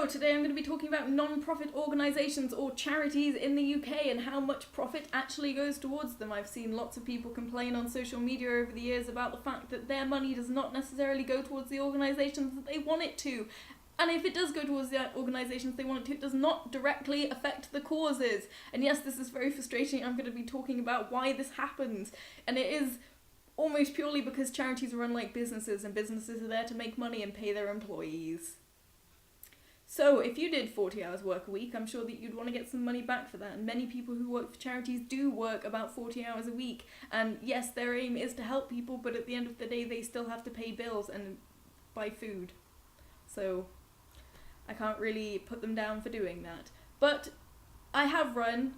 So today I'm going to be talking about non-profit organisations or charities in the UK and how much profit actually goes towards them. I've seen lots of people complain on social media over the years about the fact that their money does not necessarily go towards the organisations that they want it to. And if it does go towards the organisations they want it to, it does not directly affect the causes. And yes, this is very frustrating. I'm going to be talking about why this happens. And it is almost purely because charities run like businesses, and businesses are there to make money and pay their employees. So if you did 40 hours work a week, I'm sure that you'd want to get some money back for that. And many people who work for charities do work about 40 hours a week. And yes, their aim is to help people, but at the end of the day, they still have to pay bills and buy food. So I can't really put them down for doing that. But I have run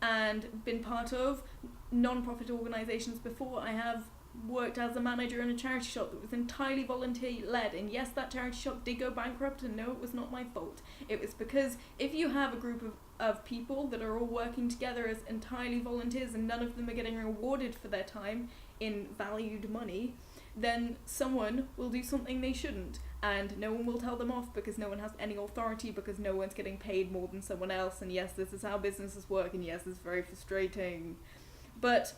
and been part of non-profit organisations before. I have worked as a manager in a charity shop that was entirely volunteer-led, and yes, that charity shop did go bankrupt, and no, it was not my fault. It was because if you have a group of people that are all working together as entirely volunteers and none of them are getting rewarded for their time in valued money, then someone will do something they shouldn't, and no one will tell them off because no one has any authority, because no one's getting paid more than someone else. And yes, this is how businesses work, and yes, it's very frustrating. But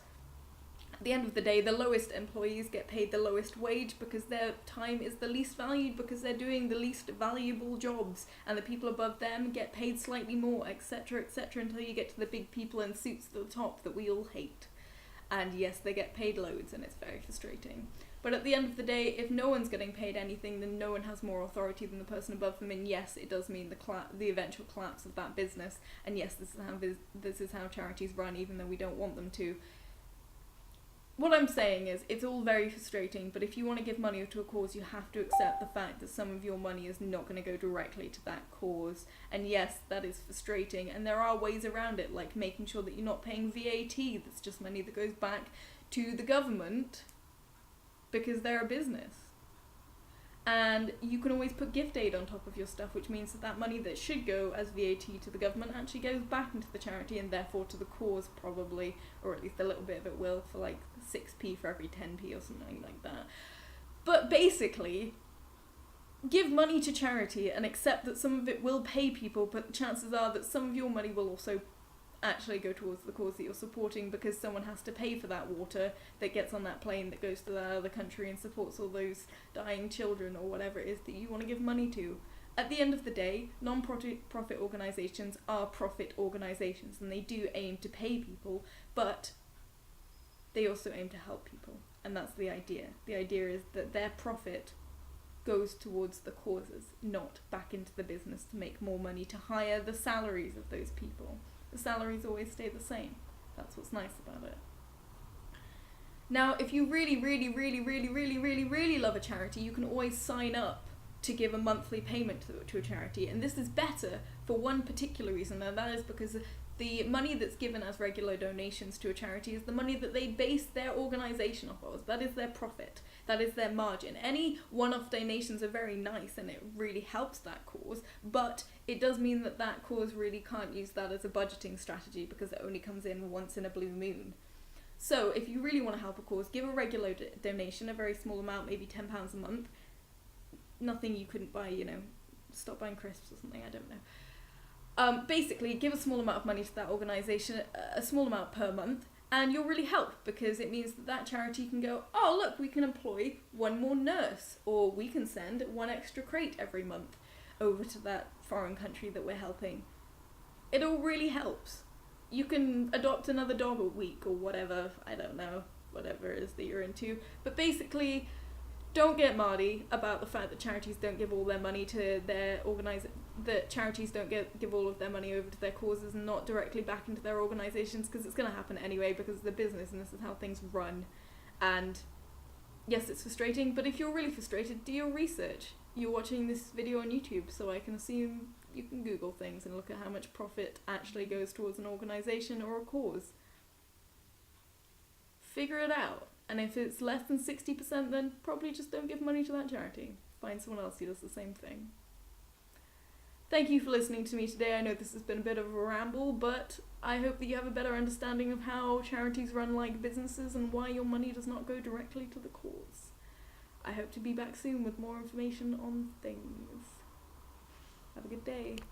at the end of the day, the lowest employees get paid the lowest wage because their time is the least valued, because they're doing the least valuable jobs, and the people above them get paid slightly more, etc., etc., until you get to the big people in suits at the top that we all hate. And yes, they get paid loads, and it's very frustrating. But at the end of the day, if no one's getting paid anything, then no one has more authority than the person above them, and yes, it does mean the eventual collapse of that business. And yes, this is how charities run, even though we don't want them to. What I'm saying is, it's all very frustrating, but if you want to give money to a cause, you have to accept the fact that some of your money is not going to go directly to that cause. And yes, that is frustrating, and there are ways around it, like making sure that you're not paying VAT, that's just money that goes back to the government, because they're a business. And you can always put gift aid on top of your stuff, which means that money that should go as VAT to the government actually goes back into the charity, and therefore to the cause probably, or at least a little bit of it will, for like 6p for every 10p or something like that. But basically, give money to charity and accept that some of it will pay people, but the chances are that some of your money will also actually go towards the cause that you're supporting, because someone has to pay for that water that gets on that plane that goes to that other country and supports all those dying children or whatever it is that you want to give money to. At the end of the day, non-profit organisations are profit organisations, and they do aim to pay people, but they also aim to help people, and that's the idea. The idea is that their profit goes towards the causes, not back into the business to make more money to hire the salaries of those people. The salaries always stay the same. That's what's nice about it. Now, if you really, really, really, really, really, really, really love a charity, you can always sign up to give a monthly payment to a charity. And this is better for one particular reason, and that is because the money that's given as regular donations to a charity is the money that they base their organisation off of. That is their profit. That is their margin. Any one-off donations are very nice, and it really helps that cause, but it does mean that that cause really can't use that as a budgeting strategy, because it only comes in once in a blue moon. So if you really want to help a cause, give a regular donation, a very small amount, maybe £10 a month. Nothing you couldn't buy, stop buying crisps or something, I don't know. Basically, give a small amount of money to that organisation, a small amount per month, and you'll really help, because it means that that charity can go, oh look, we can employ one more nurse, or we can send one extra crate every month over to that foreign country that we're helping. It all really helps. You can adopt another dog a week or whatever, I don't know, whatever it is that you're into. But basically, don't get mardy about the fact that charities don't give all their money to their that charities don't give all of their money over to their causes and not directly back into their organisations, because it's going to happen anyway, because it's a business and this is how things run. And yes, it's frustrating, but if you're really frustrated, do your research. You're watching this video on YouTube, so I can assume you can Google things and look at how much profit actually goes towards an organisation or a cause. Figure it out. And if it's less than 60%, then probably just don't give money to that charity. Find someone else who does the same thing. Thank you for listening to me today. I know this has been a bit of a ramble, but I hope that you have a better understanding of how charities run like businesses and why your money does not go directly to the cause. I hope to be back soon with more information on things. Have a good good day.